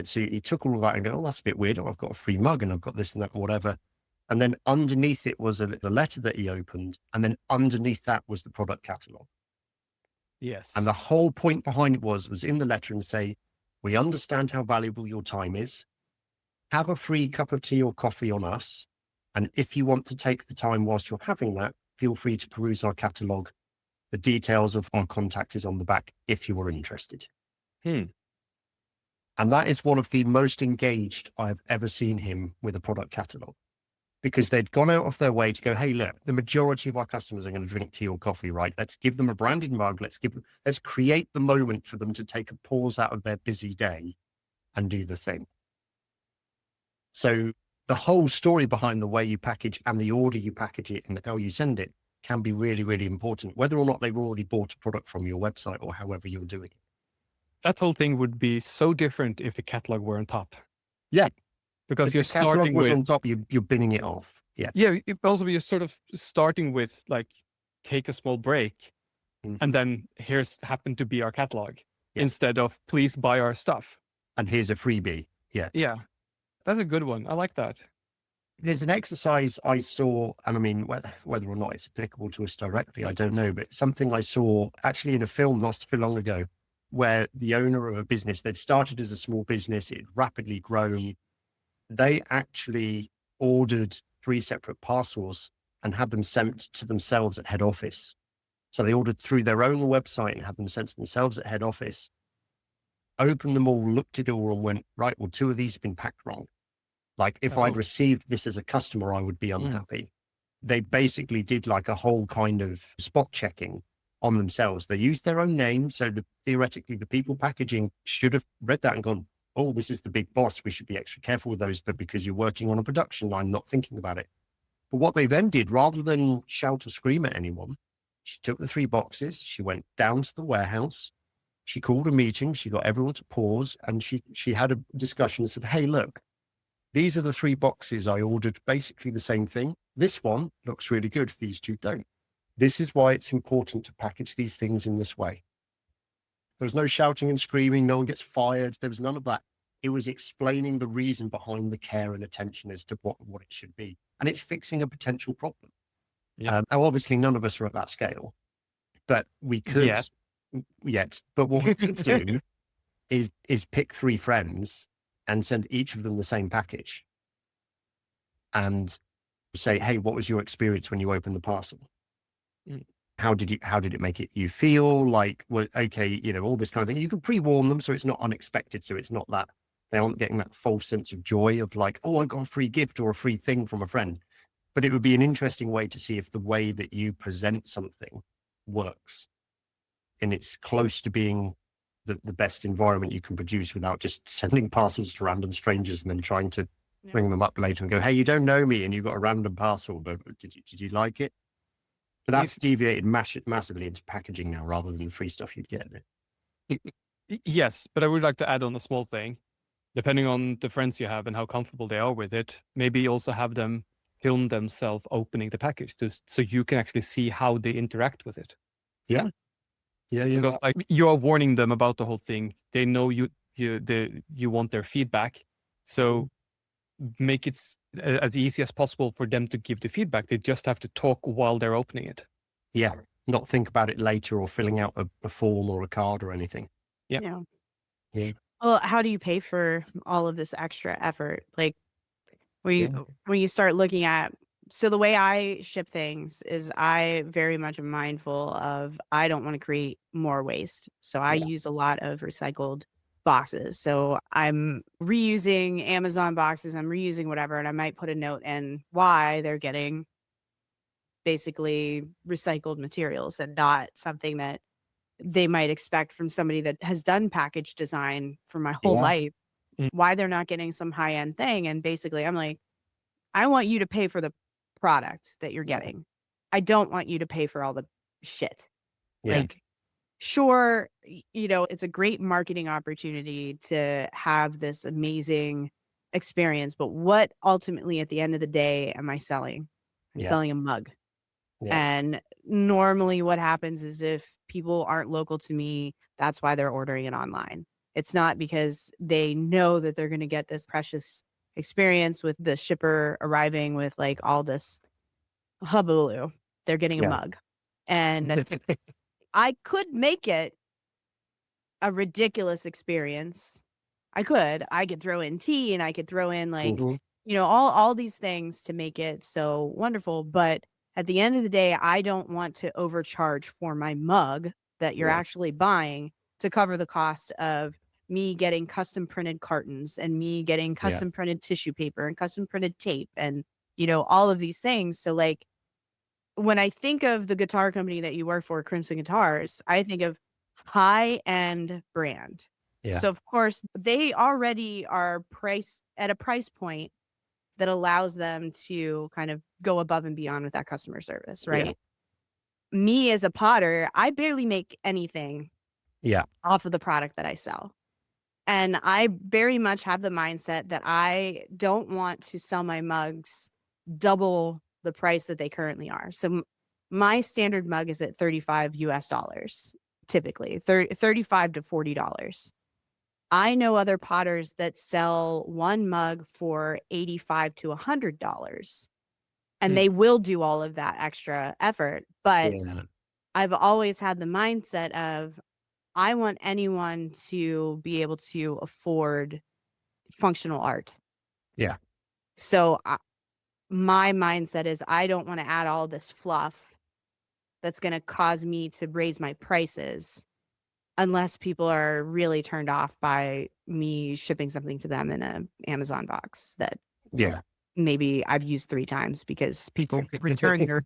so he took all of that and go, oh, that's a bit weird. Oh, I've got a free mug and I've got this and that, whatever. And then underneath it was a letter that he opened. And then underneath that was the product catalog. Yes. And the whole point behind it was in the letter and say, we understand how valuable your time is. Have a free cup of tea or coffee on us. And if you want to take the time whilst you're having that, feel free to peruse our catalog. The details of our contact is on the back if you are interested. And that is one of the most engaged I've ever seen him with a product catalog, because they'd gone out of their way to go, hey, look, the majority of our customers are going to drink tea or coffee, right? Let's give them a branded mug. Let's create the moment for them to take a pause out of their busy day and do the thing. So the whole story behind the way you package and the order you package it and how you send it can be really, really important, whether or not they've already bought a product from your website or however you're doing it. That whole thing would be so different if the catalog were on top. Yeah. Because if you're the catalog starting was with on top, you're binning it off. Yeah. Yeah, also you're sort of starting with like, take a small break, and then here's happened to be our catalog instead of please buy our stuff. And here's a freebie. Yeah. Yeah. That's a good one. I like that. There's an exercise I saw, and I mean, whether or not it's applicable to us directly, I don't know, but something I saw actually in a film not too long ago, where the owner of a business, they'd started as a small business, it rapidly grown. They actually ordered 3 separate parcels and had them sent to themselves at head office. So they ordered through their own website and had them sent to themselves at head office, opened them all, looked at it all and went, right, well, 2 of these have been packed wrong. Like if I'd received this as a customer, I would be unhappy. They basically did like a whole kind of spot checking on themselves. They used their own name. So theoretically, the people packaging should have read that and gone, oh, this is the big boss. We should be extra careful with those, but because you're working on a production line, not thinking about it. But what they then did, rather than shout or scream at anyone, she took the 3 boxes, she went down to the warehouse, she called a meeting, she got everyone to pause, and she had a discussion and said, hey, look, these are the 3 boxes I ordered, basically the same thing. This one looks really good. These 2 don't. This is why it's important to package these things in this way. There was no shouting and screaming. No one gets fired. There was none of that. It was explaining the reason behind the care and attention as to what it should be. And it's fixing a potential problem. Now, obviously, none of us are at that scale, but we could yet. But what we could do is pick 3 friends and send each of them the same package and say, hey, what was your experience when you opened the parcel? How did it make you feel? Like, well, okay, all this kind of thing. You can pre-warn them so it's not unexpected. So it's not that they aren't getting that false sense of joy of like, oh, I got a free gift or a free thing from a friend. But it would be an interesting way to see if the way that you present something works and it's close to being the best environment you can produce without just sending parcels to random strangers and then trying to ring them up later and go, hey, you don't know me and you got a random parcel, but did you like it? But that's deviated massively into packaging now rather than the free stuff you'd get. Yes, but I would like to add on a small thing. Depending on the friends you have and how comfortable they are with it, maybe also have them film themselves opening the package so you can actually see how they interact with it. Yeah. Because like you are warning them about the whole thing. They know you want their feedback. So make it as easy as possible for them to give the feedback. They just have to talk while they're opening it. Yeah. Not think about it later or filling out a form or a card or anything. Yeah. Yeah. Well, how do you pay for all of this extra effort? Like when you start looking at, so the way I ship things is I very much am mindful of, I don't want to create more waste. So I use a lot of recycled boxes. So I'm reusing Amazon boxes, I'm reusing whatever, and I might put a note in why they're getting basically recycled materials and not something that they might expect from somebody that has done package design for my whole life, why they're not getting some high-end thing. And basically I'm like, I want you to pay for the product that you're getting. I don't want you to pay for all the shit. Like, sure, it's a great marketing opportunity to have this amazing experience, but what ultimately at the end of the day am I selling? I'm selling a mug. Yeah. And normally what happens is if people aren't local to me, that's why they're ordering it online. It's not because they know that they're going to get this precious experience with the shipper arriving with like all this hullabaloo. They're getting a Yeah. mug. And I could make it a ridiculous experience. I could throw in tea and I could throw in like, Mhm. all these things to make it so wonderful. But at the end of the day, I don't want to overcharge for my mug that you're Yeah. actually buying to cover the cost of me getting custom printed cartons and me getting custom printed tissue paper and custom printed tape and, all of these things. So like when I think of the guitar company that you work for, Crimson Guitars, I think of high-end brand. Yeah. So of course they already are priced at a price point that allows them to kind of go above and beyond with that customer service, right? Me as a potter, I barely make anything Yeah. off of the product that I sell. And I very much have the mindset that I don't want to sell my mugs double the price that they currently are. So my standard mug is at $35 typically, 35 to $40. I know other potters that sell one mug for $85 to $100, and they will do all of that extra effort. But Yeah. I've always had the mindset of I want anyone to be able to afford functional art. Yeah. So my mindset is I don't want to add all this fluff that's going to cause me to raise my prices unless people are really turned off by me shipping something to them in an Amazon box that Yeah. maybe I've used 3 times because people return their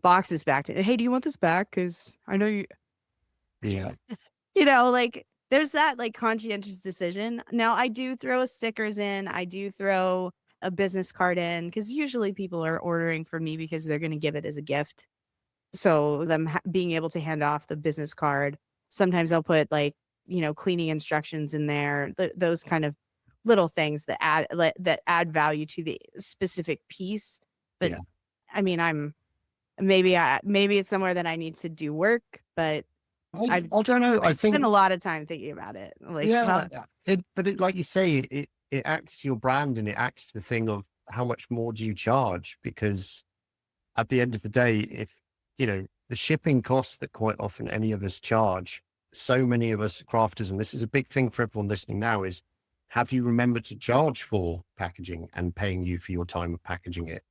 boxes back to, hey, do you want this back? Because I know you, Yeah. like there's that like conscientious decision. Now I do throw stickers in. I do throw a business card in because usually people are ordering from me because they're going to give it as a gift. So them being able to hand off the business card. Sometimes I'll put like, cleaning instructions in there, those kind of little things that add value to the specific piece. But Yeah. I mean, maybe it's somewhere that I need to do work, but I don't know. I think spend a lot of time thinking about it. Like, but like you say, it acts to your brand and it acts to the thing of how much more do you charge? Because at the end of the day, if the shipping costs that quite often any of us charge, so many of us crafters, and this is a big thing for everyone listening now, is have you remembered to charge for packaging and paying you for your time of packaging it?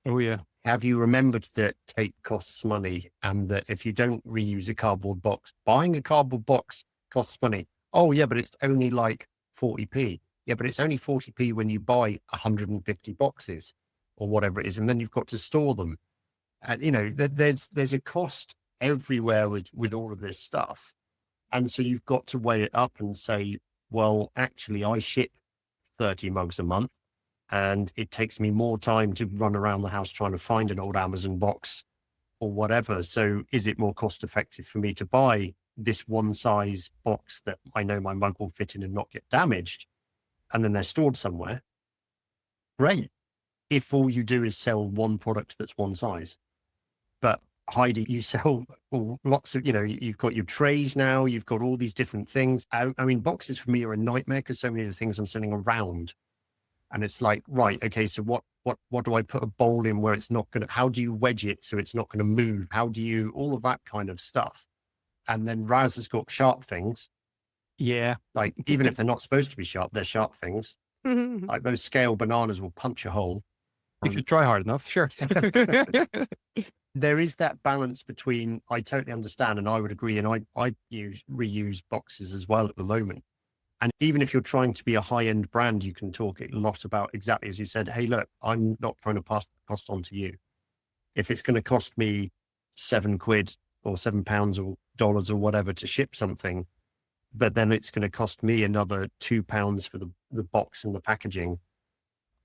Oh yeah. Have you remembered that tape costs money and that if you don't reuse a cardboard box, buying a cardboard box costs money? Oh yeah, but it's only like 40p. Yeah, but it's only 40p when you buy 150 boxes or whatever it is. And then you've got to store them. And there's a cost everywhere with all of this stuff. And so you've got to weigh it up and say, well, actually I ship 30 mugs a month. And it takes me more time to run around the house trying to find an old Amazon box or whatever. So is it more cost effective for me to buy this one size box that I know my mug will fit in and not get damaged? And then they're stored somewhere. Great. If all you do is sell one product that's one size. But Heidi, you sell lots of, you've got your trays now, you've got all these different things. I mean, boxes for me are a nightmare because so many of the things I'm selling around. And it's like, right, okay, so what do I put a bowl in where it's not going to, how do you wedge it so it's not going to move? How do you, all of that kind of stuff. And then Raz has got sharp things. Yeah. Like, even if they're not supposed to be sharp, they're sharp things. Like those scale bananas will punch a hole. If you try hard enough, sure. There is that balance between, I totally understand, and I would agree, and I reuse boxes as well at the moment. And even if you're trying to be a high-end brand, you can talk a lot about exactly as you said, hey, look, I'm not trying to pass the cost on to you. If it's going to cost me £7 or £7 or dollars or whatever to ship something, but then it's going to cost me another £2 for the box and the packaging,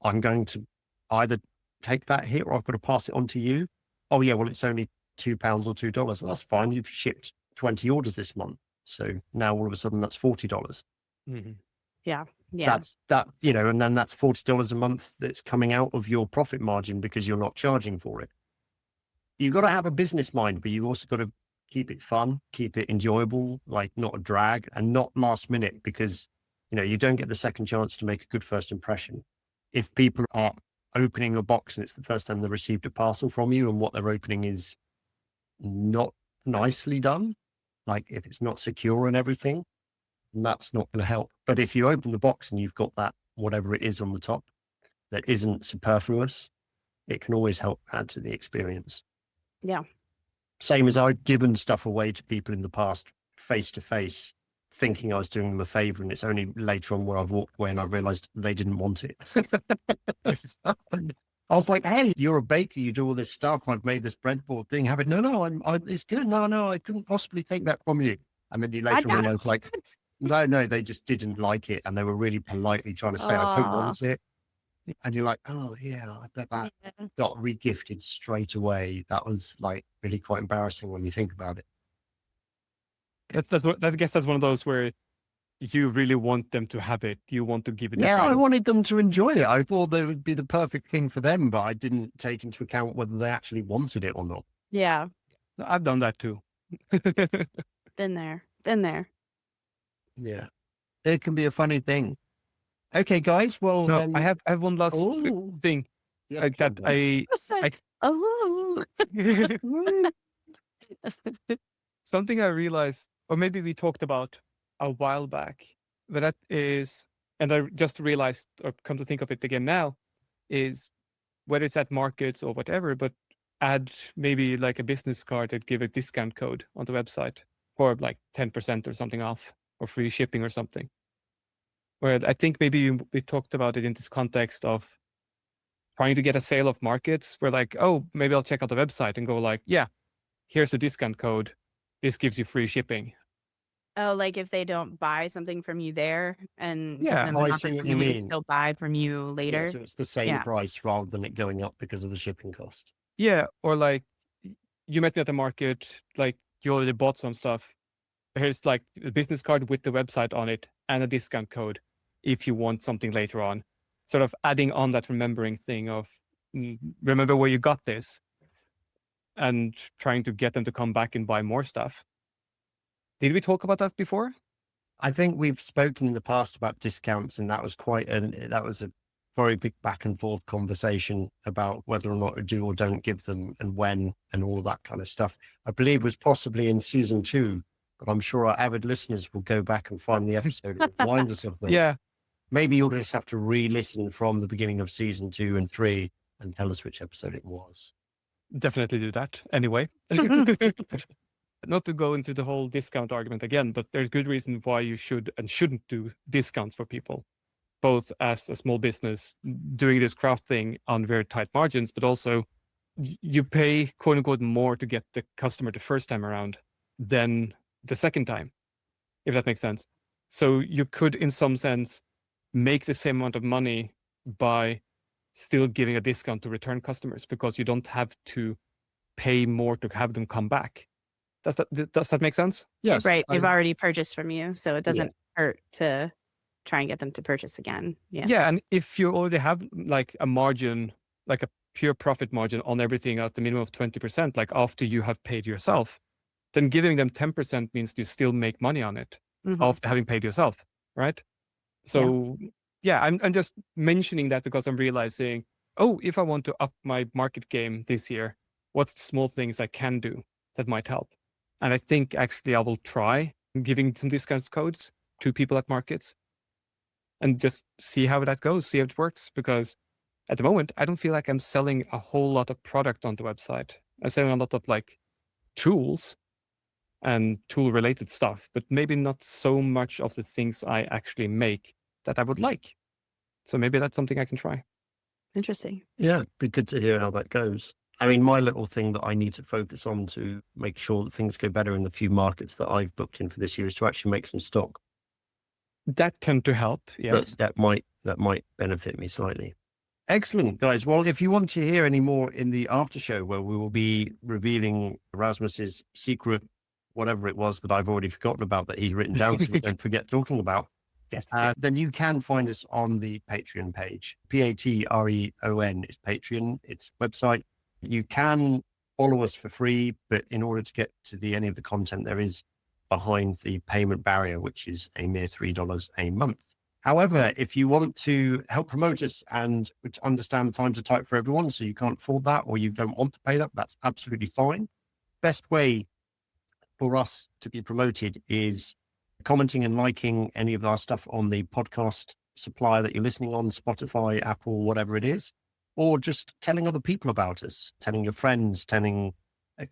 I'm going to either take that hit or I've got to pass it on to you. Oh yeah, well, it's only £2 or $2. Well, that's fine. You've shipped 20 orders this month. So now all of a sudden that's $40. Mm-hmm. Yeah. That's that, and then that's $40 a month that's coming out of your profit margin because you're not charging for it. you've got to have a business mind, but you've also got to keep it fun, keep it enjoyable, like not a drag, and not last minute, because you don't get the second chance to make a good first impression. If people are opening a box and it's the first time they received a parcel from you, and what they're opening is not nicely done, like if it's not secure and everything, that's not going to help. But if you open the box and you've got that, whatever it is on the top, that isn't superfluous, it can always help add to the experience. Yeah. Same as I've given stuff away to people in the past face to face, thinking I was doing them a favor, and it's only later on where I've walked away and I realized they didn't want it. I was like, hey, you're a baker, you do all this stuff, I've made this breadboard thing, have it. No, it's good. No, I couldn't possibly take that from you. And then you later realize, like, no, they just didn't like it, and they were really politely trying to say, I don't want it. And you're like, oh yeah, I bet that got regifted straight away. That was like really quite embarrassing when you think about it. I guess that's one of those where you really want them to have it. You want to give it. Yeah, I wanted them to enjoy it. I thought they would be the perfect thing for them, but I didn't take into account whether they actually wanted it or not. Yeah. I've done that too. Been there. Yeah, it can be a funny thing. Okay, guys. Well, no, I have one last thing that something I realized, or maybe we talked about a while back, but that is, and I just realized, or come to think of it again now, is whether it's at markets or whatever, but add maybe like a business card that give a discount code on the website for like 10% or something off, or free shipping or something. Where I think maybe we talked about it in this context of trying to get a sale of markets. We're like, oh, maybe I'll check out the website and go like, yeah, here's the discount code. This gives you free shipping. Oh, like if they don't buy something from you there, and yeah, I see what you mean. Still buy from you later. Yeah, so it's the same price rather than it going up because of the shipping cost. Yeah, or like you met me at the market, like you already bought some stuff. Here's like a business card with the website on it and a discount code if you want something later on. Sort of adding on that remembering thing of remember where you got this, and trying to get them to come back and buy more stuff. Did we talk about that before? I think we've spoken in the past about discounts, and that was a very big back and forth conversation about whether or not to do or don't give them, and when, and all of that kind of stuff. I believe it was possibly in season 2, but I'm sure our avid listeners will go back and find the episode and remind us of them. Yeah. Maybe you'll just have to re-listen from the beginning of season 2 and 3 and tell us which episode it was. Definitely do that. Anyway, not to go into the whole discount argument again, but there's good reason why you should and shouldn't do discounts for people, both as a small business doing this craft thing on very tight margins, but also you pay quote unquote more to get the customer the first time around than the second time, if that makes sense. So you could, in some sense, make the same amount of money by still giving a discount to return customers, because you don't have to pay more to have them come back. Does that make sense? Yes. Right. They've already purchased from you, so it doesn't hurt to try and get them to purchase again. Yeah. Yeah. And if you already have like a margin, like a pure profit margin on everything at the minimum of 20%, like after you have paid yourself, then giving them 10% means you still make money on it after having paid yourself. Right. So yeah, I'm just mentioning that because I'm realizing, oh, if I want to up my market game this year, what's the small things I can do that might help? And I think actually I will try giving some discount codes to people at markets and just see how that goes, see how it works. Because at the moment, I don't feel like I'm selling a whole lot of product on the website. I'm selling a lot of like tools and tool related stuff, but maybe not so much of the things I actually make that I would like. So maybe that's something I can try. Interesting. Yeah, it'd be good to hear how that goes. I mean, my little thing that I need to focus on to make sure that things go better in the few markets that I've booked in for this year is to actually make some stock. That tend to help, yes. That might benefit me slightly. Excellent, guys. Well, if you want to hear any more in the after show, where we will be revealing Rasmus's secret, whatever it was that I've already forgotten about that he's written down so we don't forget talking about, then you can find us on the Patreon page. Patreon is Patreon, it's website. You can follow us for free, but in order to get to any of the content, there is behind the payment barrier, which is a mere $3 a month. However, if you want to help promote us and understand the times are tight for everyone, so you can't afford that or you don't want to pay that, that's absolutely fine. Best way for us to be promoted is commenting and liking any of our stuff on the podcast supplier that you're listening on, Spotify, Apple, whatever it is, or just telling other people about us, telling your friends, telling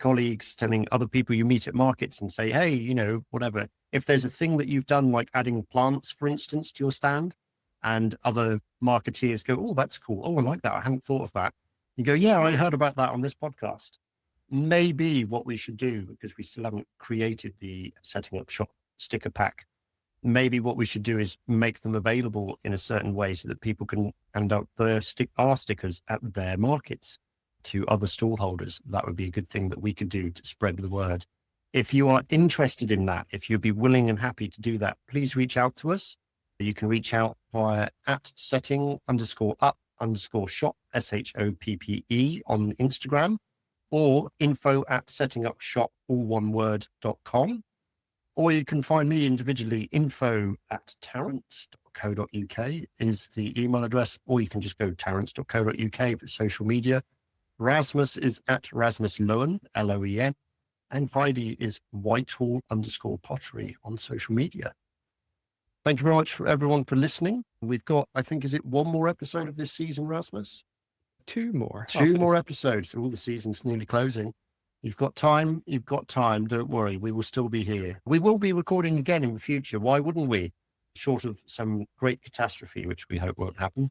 colleagues, telling other people you meet at markets and say, hey, you know, whatever. If there's a thing that you've done, like adding plants, for instance, to your stand, and other marketeers go, oh, that's cool. Oh, I like that. I hadn't thought of that. You go, yeah, I heard about that on this podcast. Maybe what we should do, because we still haven't created the Setting Up Shop sticker pack, maybe what we should do is make them available in a certain way so that people can hand out our stickers at their markets to other stall holders. That would be a good thing that we could do to spread the word. If you are interested in that, if you'd be willing and happy to do that, please reach out to us. You can reach out via @setting_up_shop, SHOPPE on Instagram, or info@settingupshop, all one word.com. Or you can find me individually, info@tarrant.co.uk is the email address, or you can just go tarrant.co.uk for social media. Rasmus is @Rasmus Loen, Loen, and Heidi is Whitehall_pottery on social media. Thank you very much for everyone for listening. We've got, I think, is it one more episode of this season, Rasmus? Two more. Two more episodes. All the season's nearly closing. You've got time. Don't worry. We will still be here. We will be recording again in the future. Why wouldn't we? Short of some great catastrophe, which we hope won't happen.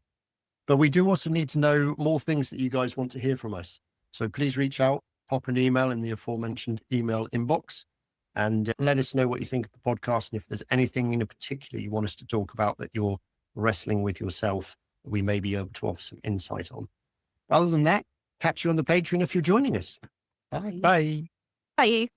But we do also need to know more things that you guys want to hear from us. So please reach out, pop an email in the aforementioned email inbox, and let us know what you think of the podcast. And if there's anything in particular you want us to talk about that you're wrestling with yourself, we may be able to offer some insight on. Other than that, catch you on the Patreon if you're joining us. Bye. Bye. Bye.